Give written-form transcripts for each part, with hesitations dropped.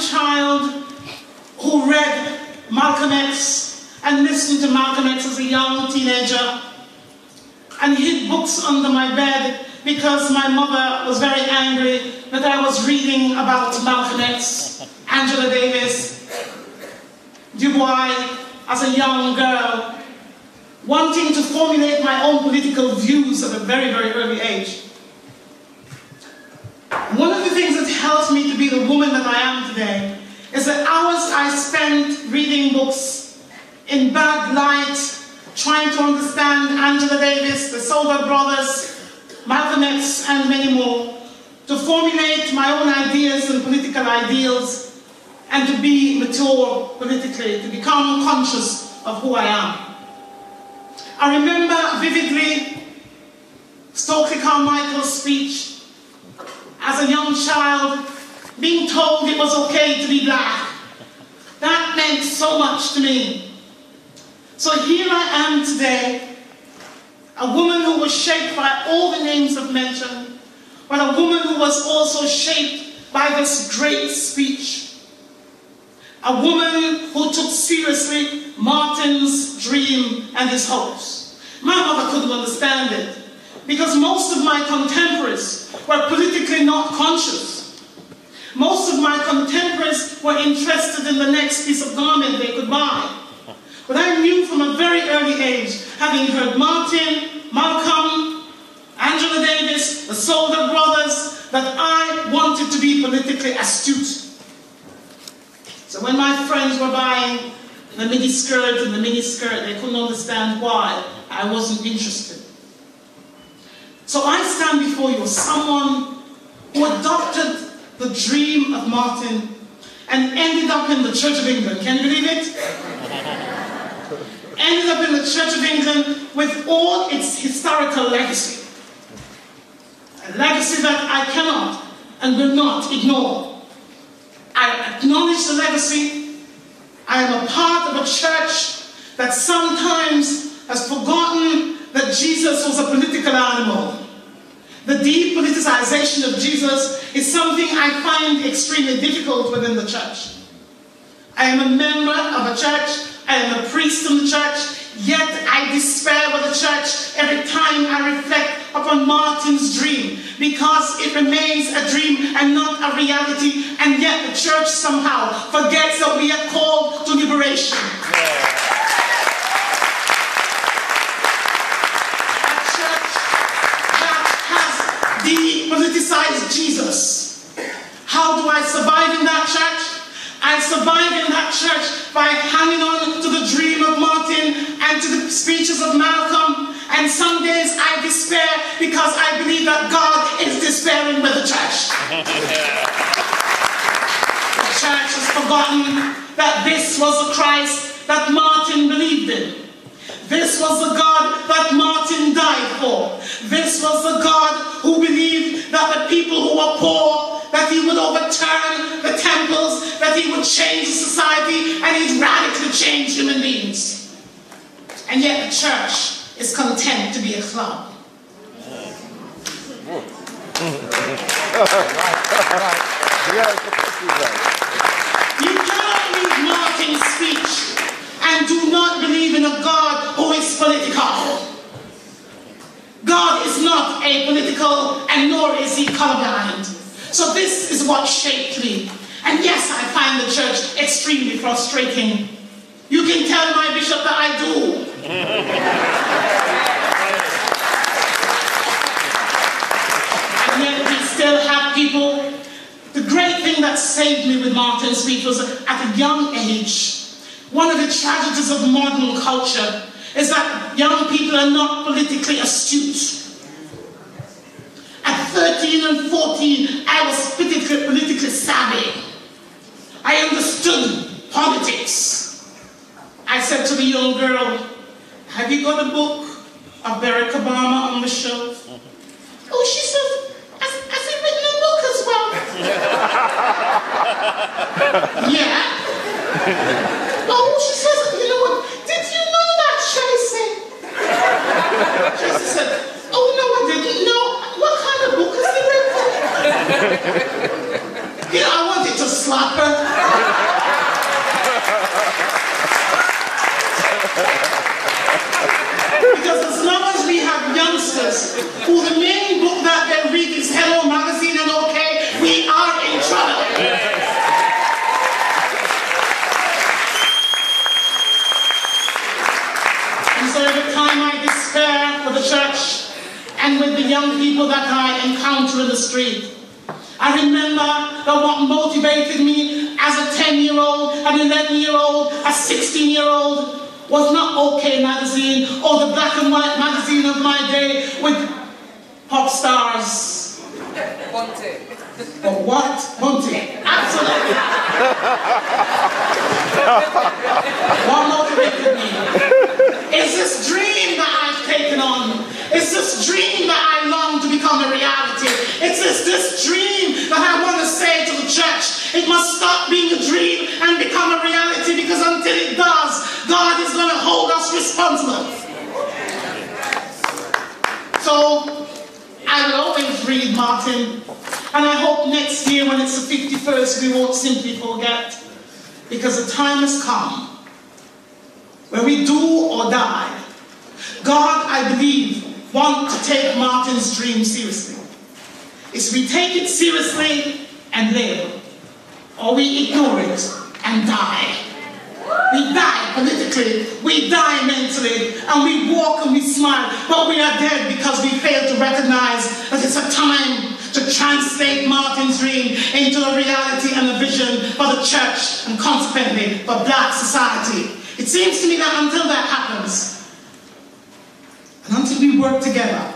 a child who read Malcolm X and listened to Malcolm X as a young teenager and hid books under my bed because my mother was very angry that I was reading about Malcolm X, Angela Davis, Du Bois as a young girl, wanting to formulate my own political views at a very, very early age. One of the things that helped me to be the woman that I am today is the hours I spent reading books in bad light, trying to understand Angela Davis, the Soulder Brothers, Malcolm X, and many more, to formulate my own ideas and political ideals, and to be mature politically, to become conscious of who I am. I remember vividly Stokely Carmichael's speech as a young child, being told it was okay to be black. That meant so much to me. So here I am today, a woman who was shaped by all the names I've mentioned, but a woman who was also shaped by this great speech. A woman who took seriously Martin's dream and his hopes. My mother couldn't understand it, because most of my contemporaries were politically not conscious. Most of my contemporaries were interested in the next piece of garment they could buy. But I knew from a very early age, having heard Martin, Malcolm, Angela Davis, the Soulder Brothers, that I wanted to be politically astute. So when my friends were buying the mini-skirt and the mini-skirt, they couldn't understand why I wasn't interested. So I stand before you as someone who adopted the dream of Martin and ended up in the Church of England. Can you believe it? Ended up in the Church of England with all its historical legacy. A legacy that I cannot and will not ignore. I acknowledge the legacy. I am a part of a church that sometimes has forgotten that Jesus was a political animal. The depoliticization of Jesus is something I find extremely difficult within the church. I am a member of a church, I am a priest in the church, yet I despair with the church every time I reflect upon Martin's dream, because it remains a dream and not a reality, and yet the church somehow forgets that we are called to liberation. Depoliticize Jesus. How do I survive in that church? I survive in that church by hanging on to the dream of Martin and to the speeches of Malcolm. And some days I despair because I believe that God is despairing with the church. The church has forgotten that this was the Christ that Martin believed in. This was the God that Martin died for. This was the God who believed that the people who were poor, that he would overturn the temples, that he would change society, and he'd radically change human beings. And yet the church is content to be a club. You cannot read Martin's speech and do not believe in a God who is political. God is not apolitical, and nor is he colorblind. So this is what shaped me. And yes, I find the church extremely frustrating. You can tell my bishop that I do. And yet we still have people. The great thing that saved me with Martin's speech was at a young age. One of the tragedies of modern culture is that young people are not politically astute. At 13 and 14, I was politically savvy. I understood politics. I said to the young girl, "Have you got a book of Barack Obama on the shelf?" Oh, she said, "Has he written a book as well?" Yeah. Oh, she says, "You know what? Did you know that, Tracy?" Tracy said, "Oh, no, I didn't know. What kind of book has he written?" You know, I wanted to slap her. I remember that what motivated me as a 10-year-old, an 11-year-old, a 16-year-old was not OK Magazine or the black and white magazine of my day with pop stars. Bunty. But what? Bunty. Absolutely. What motivated me is this dream that I've taken on. It's this dream that I long to become a reality. It's this dream that I want to say to the church. It must stop being a dream and become a reality, because until it does, God is going to hold us responsible. So I will always read Martin, and I hope next year when it's the 51st we won't simply forget, because the time has come where we do or die. God, I believe, wants to take Martin's dream seriously. It's we take it seriously and live, or we ignore it and die. We die politically, we die mentally, and we walk and we smile, but we are dead because we fail to recognize that it's a time to translate Martin's dream into a reality and a vision for the church and consequently for black society. It seems to me that until that happens, and until we work together,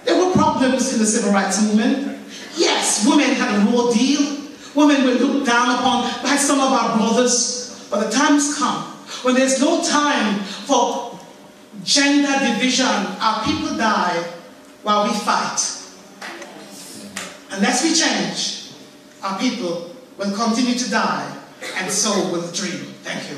there were problems in the civil rights movement. Yes, women had a raw deal. Women were looked down upon by some of our brothers. But the time has come when there's no time for gender division. Our people die while we fight. Unless we change, our people will continue to die, and so will the dream. Thank you.